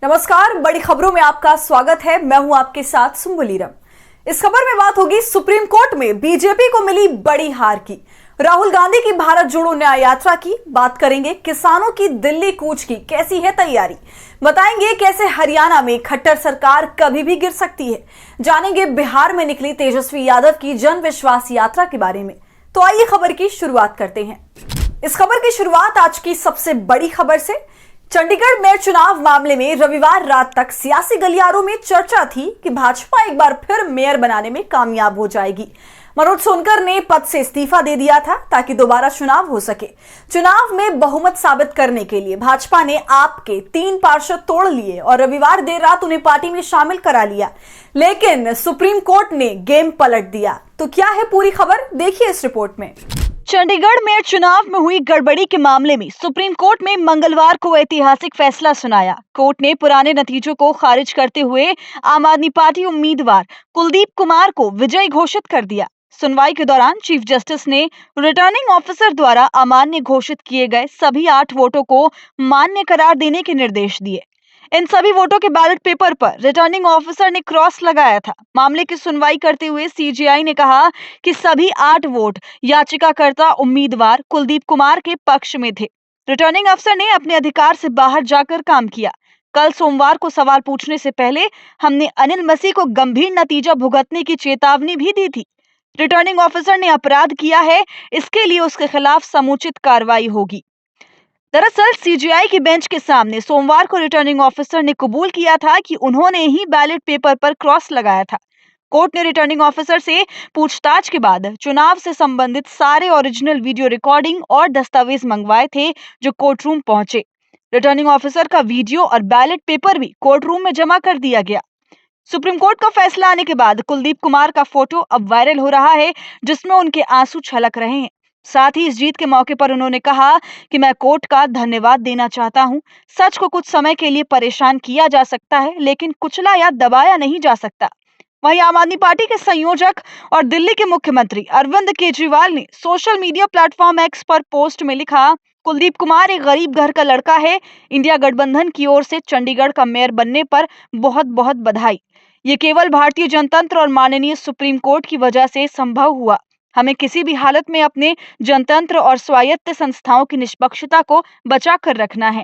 नमस्कार, बड़ी खबरों में आपका स्वागत है। मैं हूं आपके साथ सुम्बुलीरम। इस खबर में बात होगी सुप्रीम कोर्ट में बीजेपी को मिली बड़ी हार की, राहुल गांधी की भारत जोड़ो न्याय यात्रा की, बात करेंगे किसानों की दिल्ली कूच की कैसी है तैयारी, बताएंगे कैसे हरियाणा में खट्टर सरकार कभी भी गिर सकती है, जानेंगे बिहार में निकली तेजस्वी यादव की जन विश्वास यात्रा के बारे में। तो आइए खबर की शुरुआत करते हैं। इस खबर की शुरुआत आज की सबसे बड़ी खबर से। चंडीगढ़ मेयर चुनाव मामले में रविवार रात तक सियासी गलियारों में चर्चा थी कि भाजपा एक बार फिर मेयर बनाने में कामयाब हो जाएगी। मनोज सोनकर ने पद से इस्तीफा दे दिया था ताकि दोबारा चुनाव हो सके। चुनाव में बहुमत साबित करने के लिए भाजपा ने आप के 3 पार्षद तोड़ लिए और रविवार देर रात उन्हें पार्टी में शामिल करा लिया, लेकिन सुप्रीम कोर्ट ने गेम पलट दिया। तो क्या है पूरी खबर, देखिए इस रिपोर्ट में। चंडीगढ़ मेयर चुनाव में हुई गड़बड़ी के मामले में सुप्रीम कोर्ट में मंगलवार को ऐतिहासिक फैसला सुनाया। कोर्ट ने पुराने नतीजों को खारिज करते हुए आम आदमी पार्टी उम्मीदवार कुलदीप कुमार को विजयी घोषित कर दिया। सुनवाई के दौरान चीफ जस्टिस ने रिटर्निंग ऑफिसर द्वारा अमान्य घोषित किए गए सभी 8 वोटों को मान्य करार देने के निर्देश दिए। इन सभी वोटों के बैलेट पेपर पर रिटर्निंग ऑफिसर ने क्रॉस लगाया था। मामले की सुनवाई करते हुए सीजेआई ने कहा कि सभी 8 वोट याचिकाकर्ता उम्मीदवार कुलदीप कुमार के पक्ष में थे। रिटर्निंग अफसर ने अपने अधिकार से बाहर जाकर काम किया। कल सोमवार को सवाल पूछने से पहले हमने अनिल मसीह को गंभीर नतीजा भुगतने की चेतावनी भी दी थी। रिटर्निंग ऑफिसर ने अपराध किया है, इसके लिए उसके खिलाफ समुचित कार्रवाई होगी। दरअसल सीजीआई की बेंच के सामने सोमवार को रिटर्निंग ऑफिसर ने कबूल किया था कि उन्होंने ही बैलेट पेपर पर क्रॉस लगाया था। कोर्ट ने रिटर्निंग ऑफिसर से पूछताछ के बाद चुनाव से संबंधित सारे ओरिजिनल वीडियो रिकॉर्डिंग और दस्तावेज मंगवाए थे जो कोर्ट रूम पहुंचे। रिटर्निंग ऑफिसर का वीडियो और बैलेट पेपर भी कोर्ट रूम में जमा कर दिया गया। सुप्रीम कोर्ट का फैसला आने के बाद कुलदीप कुमार का फोटो अब वायरल हो रहा है, जिसमें उनके आंसू छलक रहे हैं। साथ ही इस जीत के मौके पर उन्होंने कहा कि मैं कोर्ट का धन्यवाद देना चाहता हूं। सच को कुछ समय के लिए परेशान किया जा सकता है, लेकिन कुचला या दबाया नहीं जा सकता। वहीं आम आदमी पार्टी के संयोजक और दिल्ली के मुख्यमंत्री अरविंद केजरीवाल ने सोशल मीडिया प्लेटफॉर्म एक्स पर पोस्ट में लिखा, कुलदीप कुमार एक गरीब घर का लड़का है। इंडिया गठबंधन की ओर से चंडीगढ़ का मेयर बनने पर बहुत बहुत बधाई। ये केवल भारतीय जनतंत्र और माननीय सुप्रीम कोर्ट की वजह से संभव हुआ। हमें किसी भी हालत में अपने जनतंत्र और स्वायत्त संस्थाओं की निष्पक्षता को बचा कर रखना है।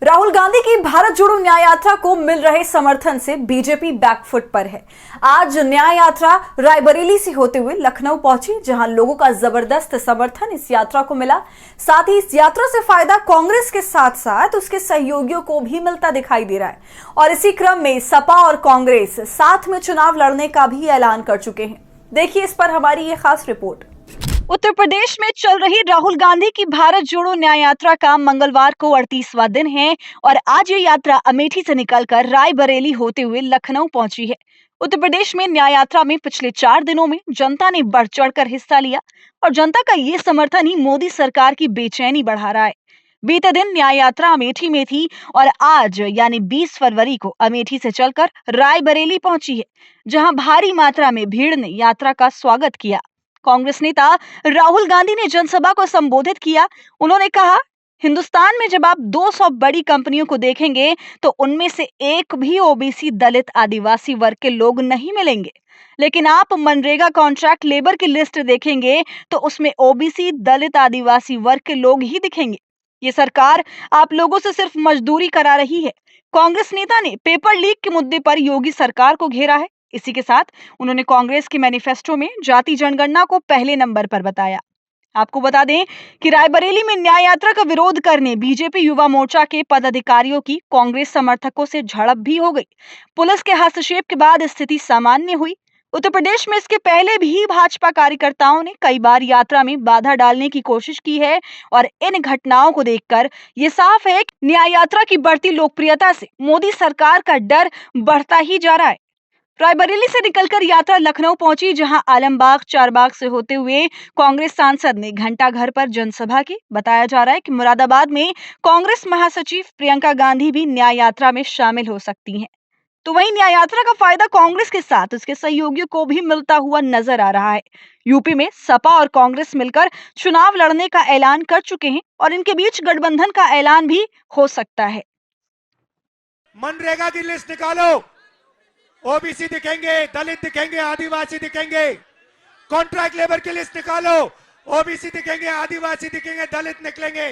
राहुल गांधी की भारत जोड़ो न्याय यात्रा को मिल रहे समर्थन से बीजेपी बैकफुट पर है। आज न्याय यात्रा रायबरेली से होते हुए लखनऊ पहुंची, जहां लोगों का जबरदस्त समर्थन इस यात्रा को मिला। साथ ही इस यात्रा से फायदा कांग्रेस के साथ साथ उसके सहयोगियों को भी मिलता दिखाई दे रहा है और इसी क्रम में सपा और कांग्रेस साथ में चुनाव लड़ने का भी ऐलान कर चुके हैं। देखिए इस पर हमारी ये खास रिपोर्ट। उत्तर प्रदेश में चल रही राहुल गांधी की भारत जोड़ो न्याय यात्रा का मंगलवार को 38वां दिन है और आज ये यात्रा अमेठी से निकलकर रायबरेली होते हुए लखनऊ पहुंची है। उत्तर प्रदेश में न्याय यात्रा में पिछले 4 दिनों में जनता ने बढ़ चढ़कर हिस्सा लिया और जनता का ये समर्थन ही मोदी सरकार की बेचैनी बढ़ा रहा है। बीते दिन न्याय यात्रा अमेठी में थी और आज यानी 20 फरवरी को अमेठी से चलकर रायबरेली पहुंची है, जहां भारी मात्रा में भीड़ ने यात्रा का स्वागत किया। कांग्रेस नेता राहुल गांधी ने जनसभा को संबोधित किया। उन्होंने कहा, हिंदुस्तान में जब आप 200 बड़ी कंपनियों को देखेंगे तो उनमें से एक भी ओबीसी, दलित, आदिवासी वर्ग के लोग नहीं मिलेंगे, लेकिन आप मनरेगा कॉन्ट्रैक्ट लेबर की लिस्ट देखेंगे तो उसमें ओबीसी, दलित, आदिवासी वर्ग के लोग ही दिखेंगे। ये सरकार आप लोगों से सिर्फ मजदूरी करा रही है। कांग्रेस नेता ने पेपर लीक के मुद्दे पर योगी सरकार को घेरा है। इसी के साथ उन्होंने कांग्रेस के मैनिफेस्टो में जाति जनगणना को पहले नंबर पर बताया। आपको बता दें कि रायबरेली में न्याय यात्रा का विरोध करने बीजेपी युवा मोर्चा के पदाधिकारियों की कांग्रेस समर्थकों से झड़प भी हो गई। पुलिस के हस्तक्षेप के बाद स्थिति सामान्य हुई। उत्तर प्रदेश में इसके पहले भी भाजपा कार्यकर्ताओं ने कई बार यात्रा में बाधा डालने की कोशिश की है और इन घटनाओं को देखकर ये साफ है कि न्याय यात्रा की बढ़ती लोकप्रियता से मोदी सरकार का डर बढ़ता ही जा रहा है। रायबरेली से निकलकर यात्रा लखनऊ पहुंची, जहां आलमबाग, चारबाग से होते हुए कांग्रेस सांसद ने घंटा घर पर जनसभा की। बताया जा रहा है कि मुरादाबाद में कांग्रेस महासचिव प्रियंका गांधी भी न्याय यात्रा में शामिल हो सकती हैं। तो वहीं न्याय यात्रा का फायदा कांग्रेस के साथ उसके सहयोगियों को भी मिलता हुआ नजर आ रहा है। यूपी में सपा और कांग्रेस मिलकर चुनाव लड़ने का ऐलान कर चुके हैं और इनके बीच गठबंधन का ऐलान भी हो सकता है। मनरेगा की लिस्ट निकालो, ओबीसी दिखेंगे, दलित दिखेंगे, आदिवासी दिखेंगे। कॉन्ट्रैक्ट लेबर की लिस्ट निकालो, ओबीसी दिखेंगे, आदिवासी दिखेंगे, दलित निकलेंगे।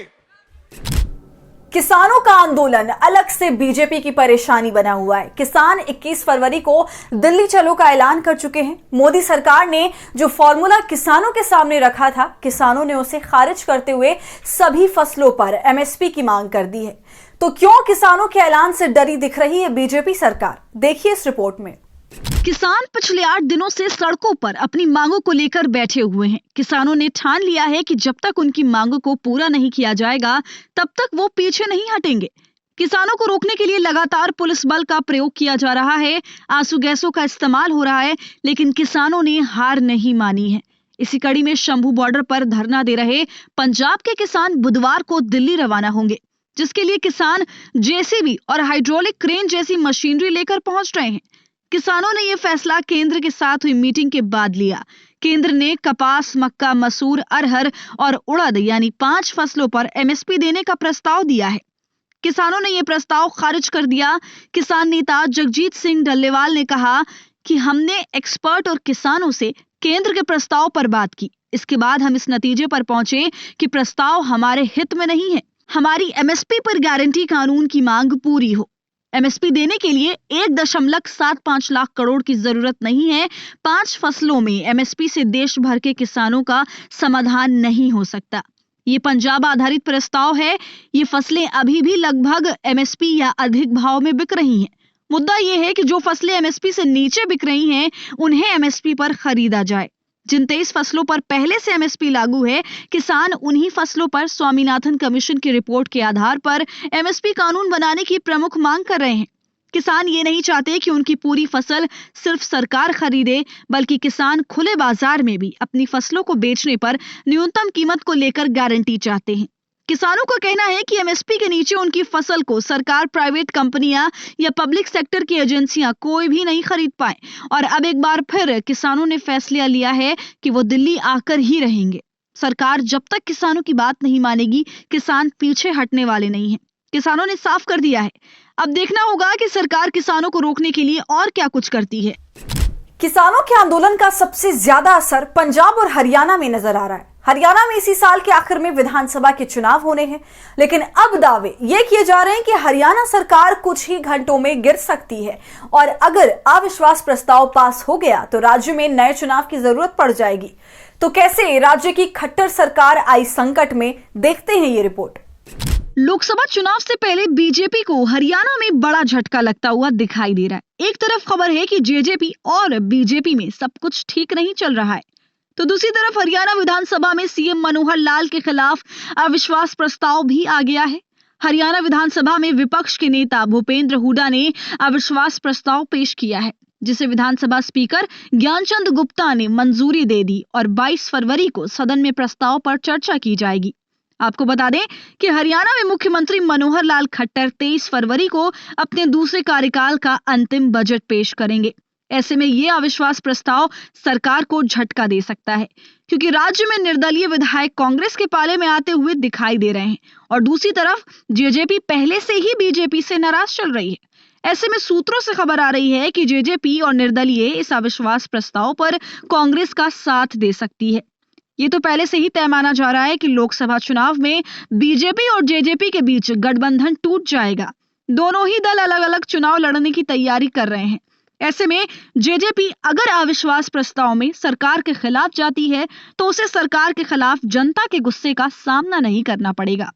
किसानों का आंदोलन अलग से बीजेपी की परेशानी बना हुआ है। किसान 21 फरवरी को दिल्ली चलो का ऐलान कर चुके हैं। मोदी सरकार ने जो फॉर्मूला किसानों के सामने रखा था, किसानों ने उसे खारिज करते हुए सभी फसलों पर एमएसपी की मांग कर दी है। तो क्यों किसानों के ऐलान से डरी दिख रही है बीजेपी सरकार? देखिए इस रिपोर्ट में। किसान पिछले 8 दिनों से सड़कों पर अपनी मांगों को लेकर बैठे हुए हैं। किसानों ने ठान लिया है कि जब तक उनकी मांगों को पूरा नहीं किया जाएगा तब तक वो पीछे नहीं हटेंगे। किसानों को रोकने के लिए लगातार पुलिस बल का प्रयोग किया जा रहा है, आंसू गैसों का इस्तेमाल हो रहा है, लेकिन किसानों ने हार नहीं मानी है। इसी कड़ी में शंभू बॉर्डर पर धरना दे रहे पंजाब के किसान बुधवार को दिल्ली रवाना होंगे, जिसके लिए किसान जेसीबी और हाइड्रोलिक क्रेन जैसी मशीनरी लेकर पहुंच रहे हैं। किसानों ने यह फैसला केंद्र के साथ हुई मीटिंग के बाद लिया। केंद्र ने कपास, मक्का, मसूर, अरहर और उड़द यानी 5 फसलों पर एमएसपी देने का प्रस्ताव दिया है। किसानों ने यह प्रस्ताव खारिज कर दिया। किसान नेता जगजीत सिंह डल्लेवाल ने कहा कि हमने एक्सपर्ट और किसानों से केंद्र के प्रस्ताव पर बात की। इसके बाद हम इस नतीजे पर पहुंचे कि प्रस्ताव हमारे हित में नहीं है। हमारी एमएसपी पर गारंटी कानून की मांग पूरी हो। एमएसपी देने के लिए 1.75 लाख करोड़ की जरूरत नहीं है। 5 फसलों में एमएसपी से देश भर के किसानों का समाधान नहीं हो सकता। ये पंजाब आधारित प्रस्ताव है। ये फसलें अभी भी लगभग एमएसपी या अधिक भाव में बिक रही हैं। मुद्दा यह है कि जो फसलें एमएसपी से नीचे बिक रही हैं, उन्हें एमएसपी पर खरीदा जाए। जिन 23 फसलों पर पहले से एमएसपी लागू है, किसान उन्हीं फसलों पर स्वामीनाथन कमीशन की रिपोर्ट के आधार पर एमएसपी कानून बनाने की प्रमुख मांग कर रहे हैं। किसान ये नहीं चाहते कि उनकी पूरी फसल सिर्फ सरकार खरीदे, बल्कि किसान खुले बाजार में भी अपनी फसलों को बेचने पर न्यूनतम कीमत को लेकर गारंटी चाहते हैं। किसानों का कहना है कि एमएसपी के नीचे उनकी फसल को सरकार, प्राइवेट कंपनियां या पब्लिक सेक्टर की एजेंसियां कोई भी नहीं खरीद पाए। और अब एक बार फिर किसानों ने फैसला लिया है कि वो दिल्ली आकर ही रहेंगे। सरकार जब तक किसानों की बात नहीं मानेगी, किसान पीछे हटने वाले नहीं हैं। किसानों ने साफ कर दिया है। अब देखना होगा कि सरकार किसानों को रोकने के लिए और क्या कुछ करती है। किसानों के आंदोलन का सबसे ज्यादा असर पंजाब और हरियाणा में नजर आ रहा है। हरियाणा में इसी साल के आखिर में विधानसभा के चुनाव होने हैं, लेकिन अब दावे ये किए जा रहे हैं कि हरियाणा सरकार कुछ ही घंटों में गिर सकती है और अगर अविश्वास प्रस्ताव पास हो गया तो राज्य में नए चुनाव की जरूरत पड़ जाएगी। तो कैसे राज्य की खट्टर सरकार आई संकट में, देखते हैं ये रिपोर्ट। लोकसभा चुनाव से पहले बीजेपी को हरियाणा में बड़ा झटका लगता हुआ दिखाई दे रहा है। एक तरफ खबर है कि जेजेपी और बीजेपी में सब कुछ ठीक नहीं चल रहा है, तो दूसरी तरफ हरियाणा विधानसभा में सीएम मनोहर लाल के खिलाफ अविश्वास प्रस्ताव भी आ गया है। हरियाणा विधानसभा में विपक्ष के नेता भूपेंद्र हुड्डा ने अविश्वास प्रस्ताव पेश किया है, जिसे विधानसभा स्पीकर ज्ञानचंद गुप्ता ने मंजूरी दे दी और 22 फरवरी को सदन में प्रस्ताव पर चर्चा की जाएगी। आपको बता दें कि हरियाणा में मुख्यमंत्री मनोहर लाल खट्टर 23 फरवरी को अपने दूसरे कार्यकाल का अंतिम बजट पेश करेंगे। ऐसे में ये अविश्वास प्रस्ताव सरकार को झटका दे सकता है, क्योंकि राज्य में निर्दलीय विधायक कांग्रेस के पाले में आते हुए दिखाई दे रहे हैं और दूसरी तरफ जेजेपी पहले से ही बीजेपी से नाराज चल रही है। ऐसे में सूत्रों से खबर आ रही है कि जेजेपी और निर्दलीय इस अविश्वास प्रस्ताव पर कांग्रेस का साथ दे सकती है। ये तो पहले से ही तय माना जा रहा है कि लोकसभा चुनाव में बीजेपी और जेजेपी के बीच गठबंधन टूट जाएगा। दोनों ही दल अलग अलग चुनाव लड़ने की तैयारी कर रहे हैं। ऐसे में जेजेपी अगर अविश्वास प्रस्ताव में सरकार के खिलाफ जाती है तो उसे सरकार के खिलाफ जनता के गुस्से का सामना नहीं करना पड़ेगा।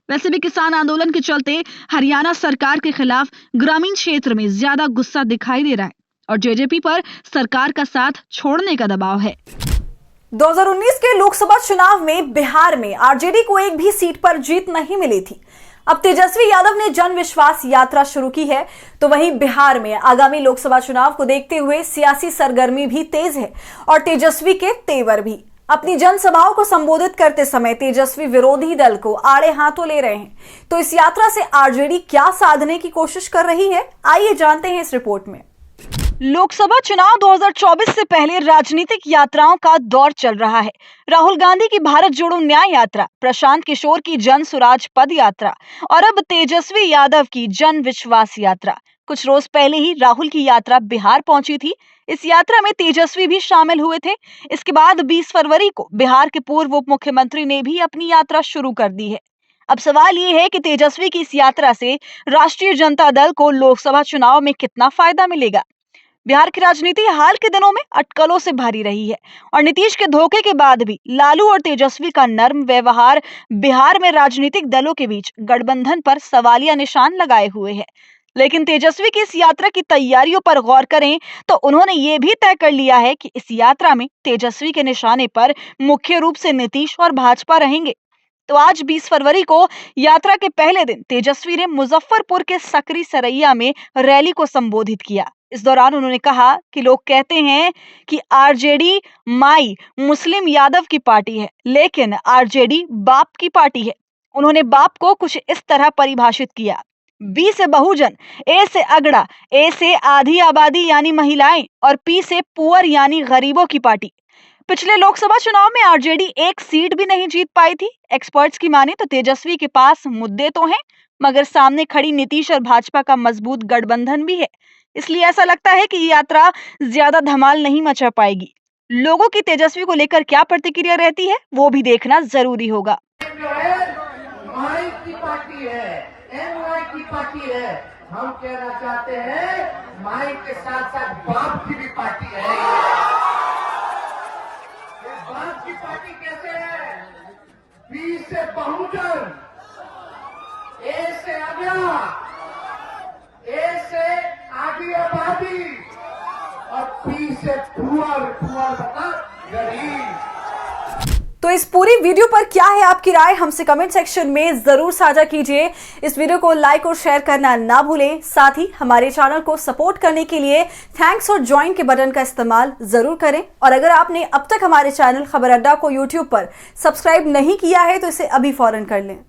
वैसे भी किसान आंदोलन के चलते हरियाणा सरकार के खिलाफ ग्रामीण क्षेत्र में ज्यादा गुस्सा दिखाई दे रहा है और जेजेपी पर सरकार का साथ छोड़ने का दबाव है। 2019 के लोकसभा चुनाव में बिहार में आरजेडी को एक भी सीट पर जीत नहीं मिली थी। अब तेजस्वी यादव ने जन विश्वास यात्रा शुरू की है, तो वहीं बिहार में आगामी लोकसभा चुनाव को देखते हुए सियासी सरगर्मी भी तेज है और तेजस्वी के तेवर भी। अपनी जनसभाओं को संबोधित करते समय तेजस्वी विरोधी दल को आड़े हाथों ले रहे हैं। तो इस यात्रा से आरजेडी क्या साधने की कोशिश कर रही है, आइए जानते हैं इस रिपोर्ट में। लोकसभा चुनाव 2024 से पहले राजनीतिक यात्राओं का दौर चल रहा है। राहुल गांधी की भारत जोड़ो न्याय यात्रा, प्रशांत किशोर की जन सुराज पद यात्रा और अब तेजस्वी यादव की जन विश्वास यात्रा। कुछ रोज पहले ही राहुल की यात्रा बिहार पहुंची थी। इस यात्रा में तेजस्वी भी शामिल हुए थे। इसके बाद 20 फरवरी को बिहार के पूर्व उप मुख्यमंत्री ने भी अपनी यात्रा शुरू कर दी है। अब सवाल ये है कि तेजस्वी की इस यात्रा से राष्ट्रीय जनता दल को लोकसभा चुनाव में कितना फायदा मिलेगा। बिहार की राजनीति हाल के दिनों में अटकलों से भरी रही है और नीतीश के धोखे के बाद भी लालू और तेजस्वी का नर्म व्यवहार बिहार में राजनीतिक दलों के बीच गठबंधन पर सवालिया निशान लगाए हुए है। लेकिन तेजस्वी की इस यात्रा की तैयारियों पर गौर करें तो उन्होंने ये भी तय कर लिया है कि इस यात्रा में तेजस्वी के निशाने पर मुख्य रूप से नीतीश और भाजपा रहेंगे। तो आज 20 फरवरी को यात्रा के पहले दिन तेजस्वी ने मुजफ्फरपुर के सकरी सरैया में रैली को संबोधित किया। इस दौरान उन्होंने कहा कि लोग कहते हैं कि आरजेडी माई मुस्लिम यादव की पार्टी है, लेकिन आरजेडी बाप की पार्टी है। उन्होंने बाप को कुछ इस तरह परिभाषित किया: बी से बहुजन, ए से अगड़ा, ए से आधी आबादी यानी महिलाएं और पी से पुअर यानी गरीबों की पार्टी। पिछले लोकसभा चुनाव में आरजेडी एक सीट भी नहीं जीत पाई थी। एक्सपर्ट्स की माने तो तेजस्वी के पास मुद्दे तो हैं, मगर सामने खड़ी नीतीश और भाजपा का मजबूत गठबंधन भी है। इसलिए ऐसा लगता है कि ये यात्रा ज्यादा धमाल नहीं मचा पाएगी। लोगों की तेजस्वी को लेकर क्या प्रतिक्रिया रहती है वो भी देखना जरूरी होगा। जो है माई की पार्टी है, एमवाई की पार्टी है। हम कहना चाहते हैं माई के साथ साथ बाप की भी पार्टी है। ये बाप की पार्टी कैसे है? बी से बहुजन, ए से अगला, ए से आधी आबादी और पी से पुअर बता गरीब। तो इस पूरी वीडियो पर क्या है आपकी राय, हमसे कमेंट सेक्शन में जरूर साझा कीजिए। इस वीडियो को लाइक और शेयर करना ना भूलें। साथ ही हमारे चैनल को सपोर्ट करने के लिए थैंक्स और ज्वाइन के बटन का इस्तेमाल जरूर करें। और अगर आपने अब तक हमारे चैनल खबर अड्डा को यूट्यूब पर सब्सक्राइब नहीं किया है तो इसे अभी फौरन कर लें।